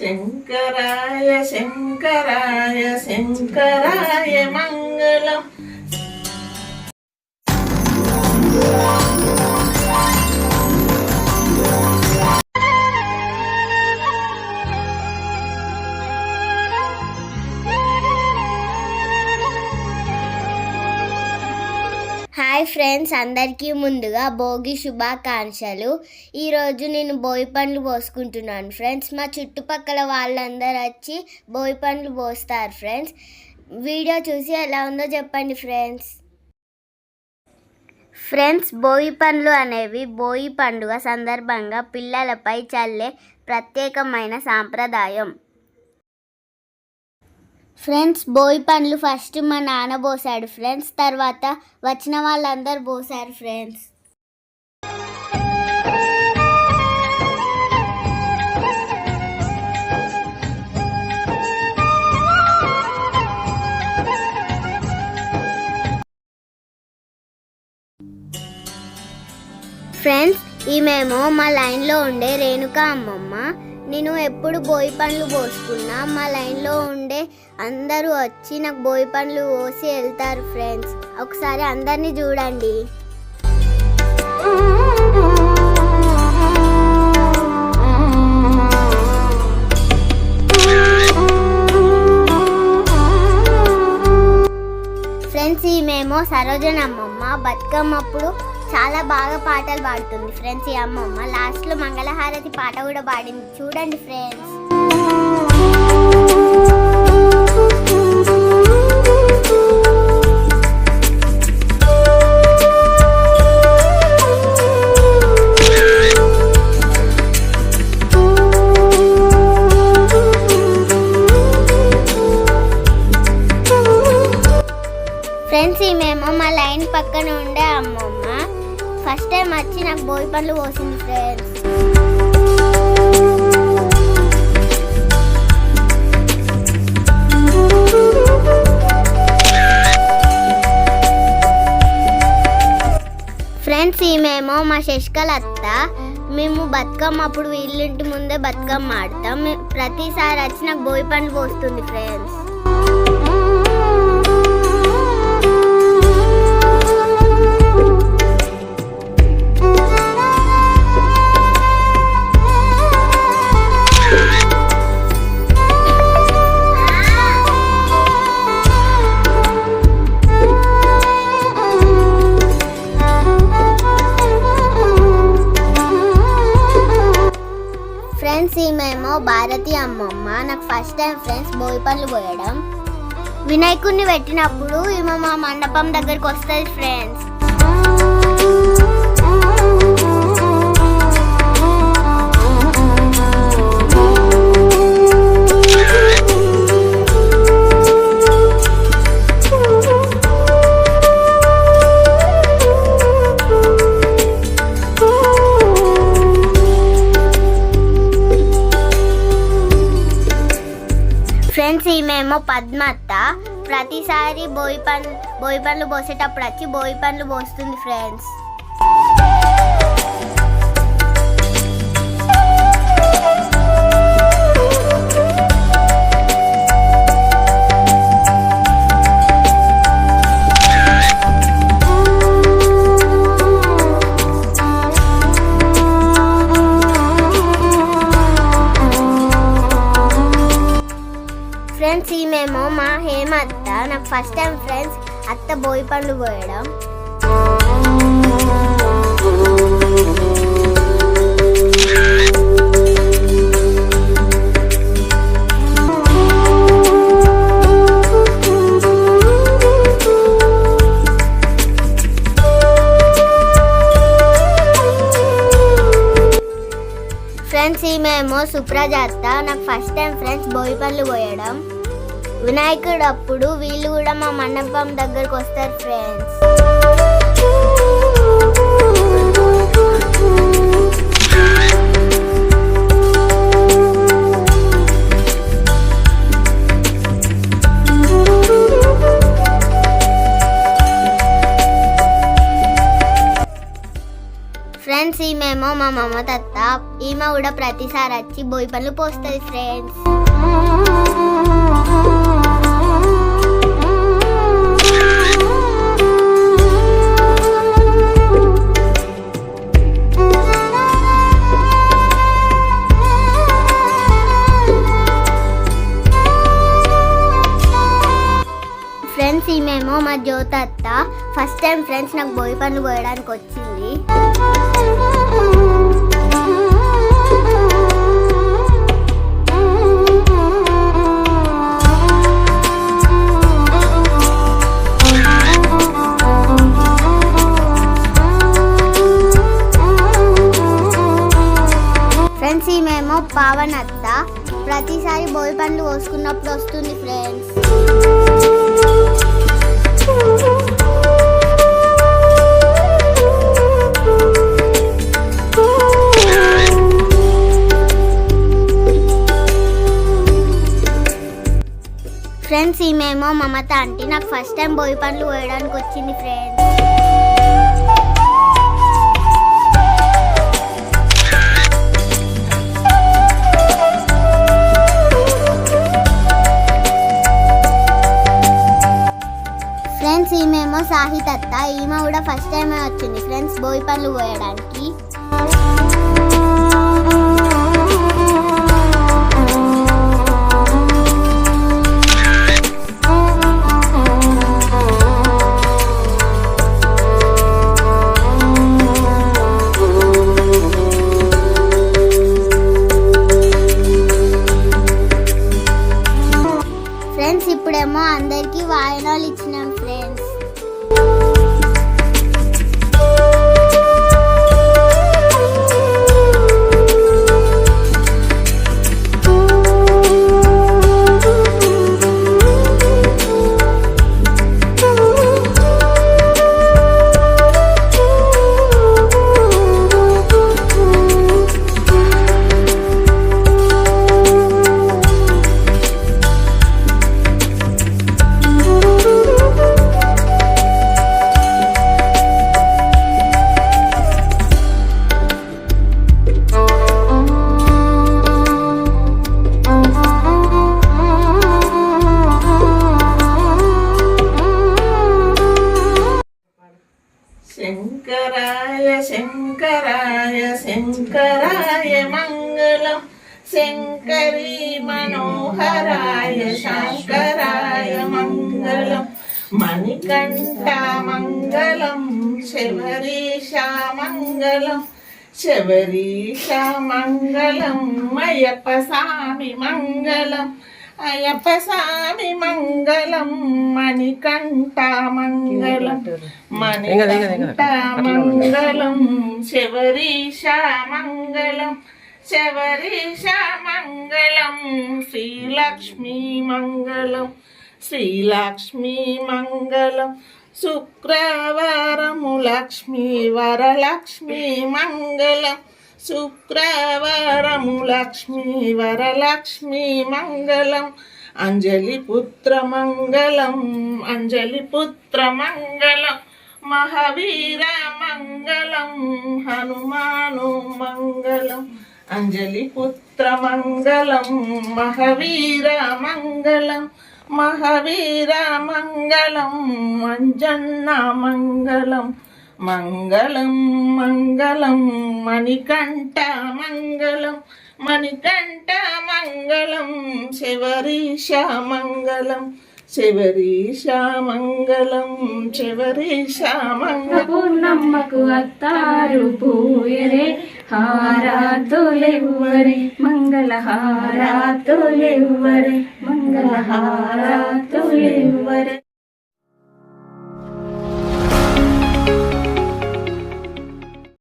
శంకరాయ శంకరాయ శంకరాయ మంగళం. Hi friends, అందరికీ ముందుగా భోగి శుభాకాంక్షలు. ఈరోజు నేను భోగి పండ్లు పోసుకుంటున్నాను ఫ్రెండ్స్. మా చుట్టుపక్కల వాళ్ళందరూ వచ్చి భోగి పండ్లు పోస్తారు ఫ్రెండ్స్. వీడియో చూసి ఎలా ఉందో చెప్పండి ఫ్రెండ్స్. భోగి పండ్లు అనేవి భోగి పండుగ సందర్భంగా పిల్లలపై చల్లే ప్రత్యేకమైన సాంప్రదాయం ఫ్రెండ్స్. భోగి పండ్లు ఫస్ట్ మా నాన్న పోసాడు ఫ్రెండ్స్. తర్వాత వచ్చిన వాళ్ళందరూ పోసారు ఫ్రెండ్స్. ఫ్రెండ్స్, ఈమెమో మా లైన్లో ఉండే రేణుకా అమ్మమ్మ. నేను ఎప్పుడు భోగి పండ్లు పోసుకున్నా మా లైన్లో ఉండే అందరూ వచ్చి నాకు భోగి పండ్లు పోసి వెళ్తారు ఫ్రెండ్స్. ఒకసారి అందరినీ చూడండి. ఫ్రెండ్స్, ఈమెమో సరోజన అమ్మమ్మ. బతుకమ్మప్పుడు చాలా బాగా పాటలు పాడుతుంది ఫ్రెండ్స్. ఈ అమ్మమ్మ లాస్ట్లో మంగళహారతి పాట కూడా పాడింది, చూడండి ఫ్రెండ్స్. ఫ్రెండ్స్, ఈమెమో మా లైన్ పక్కన ఉండే అమ్మమ్మ. ఫస్ట్ టైం వచ్చి నాకు భోగి పండ్లు పోసింది ఫ్రెండ్స్. ఫ్రెండ్స్, ఈమెమో మా శశికళ అత్త. మేము బతుకమ్మ అప్పుడు వీళ్ళింటి ముందే బతుకమ్మ ఆడతాం. ప్రతిసారి వచ్చి నాకు భోగి పండ్లు పోస్తుంది ఫ్రెండ్స్. ఫ్రెండ్స్, ఈమెమో భారతి అమ్మమ్మ. నాకు ఫస్ట్ టైం ఫ్రెండ్స్ భోగి పండ్లు పోయడం. వినాయకుడిని పెట్టినప్పుడు ఈమె మా మండపం దగ్గరికి వస్తుంది ఫ్రెండ్స్. ఫ్రెండ్స్, ఈమెమో పద్మత్త. ప్రతిసారి భోగి పండ్లు పోసేటప్పుడు వచ్చి భోగి పండ్లు పోస్తుంది ఫ్రెండ్స్. ఫ్రెండ్స్, ఈమెమో మా హేమత్త. నాకు ఫస్ట్ టైం ఫ్రెండ్స్ అత్త భోగి పండ్లు పోయడం. ఫ్రెండ్స్, ఈమెమో సుప్రజాత. నాకు ఫస్ట్ టైం ఫ్రెండ్స్ భోగి పండ్లు పోయడం. వినాయకుడు అప్పుడు వీళ్ళు కూడా మా మండపం దగ్గరకు వస్తారు ఫ్రెండ్స్. ఫ్రెండ్స్, ఈమెమో మా మమతత్త. ఈమె కూడా ప్రతిసారి వచ్చి బోయి పండ్లు పోస్తుంది ఫ్రెండ్స్. ఫ్రెండ్స్ ఈమెమో మా జ్యోతి అత్త. ఫస్ట్ టైం ఫ్రెండ్స్ నాకు బోయి పండ్లు పోయడానికి వచ్చింది. ఫ్రెండ్స్ ఈమెమో పావన్ అత్త. ప్రతిసారి బోయి పండ్లు పోసుకున్నప్పుడు వస్తుంది ఫ్రెండ్స్. ఫ్రెండ్స్ ఈమెమో మమత ఆంటీ. నాకు ఫస్ట్ టైం బోయి పండ్లు పోయడానికి వచ్చింది ఫ్రెండ్స్. ఫ్రెండ్స్ ఈమెమో సాహిత్ అత్త. ఈమె కూడా ఫస్ట్ టైం వచ్చింది ఫ్రెండ్స్ బోయి పండ్లు పోయడానికి. ఫ్రెండ్స్ ఇప్పుడేమో అందరికీ వాయనాలు ఇచ్చినాం ఫ్రెండ్స్. శంకరాయ శంకరాయ శంకరాయ మంగళం, శంకరీ మనోహరాయ శంకరాయ మంగళం, మణికంఠ మంగళం, శబరీష మంగళం, శబరీష మంగళం, అయ్యప్ప స్వామి మంగళం, అయ్యప్ప స్వామి మంగళం, మణికంఠ మంగళం, మణికంఠ మంగళం, శబరీష మంగళం, శబరీష మంగళం, శ్రీలక్ష్మీ మంగళం, శ్రీలక్ష్మీ మంగళం, శుక్రవారము లక్ష్మీ వరలక్ష్మీ మంగళం, శుక్రవారము లక్ష్మీ వరలక్ష్మీ మంగళం, అంజలి పుత్ర మంగళం, అంజలి పుత్ర మంగళం, మహావీర మంగళం, హనుమాను మంగళం, అంజలి పుత్ర మంగళం, మహావీర మంగళం, మహావీర మంగళం, అంజన్న మంగళం, మంగళం మంగళం, మణికంఠ మంగళం, మణికంఠ మంగళం, శబరీష మంగళం, శబరీష మంగళం, శబరీష మంగళం. పూర్ణమ్మకు అత్తారు పూయరే, హారాతులెవ్వరే, మంగళ హారాతులెవ్వరే, మంగళ హారాతు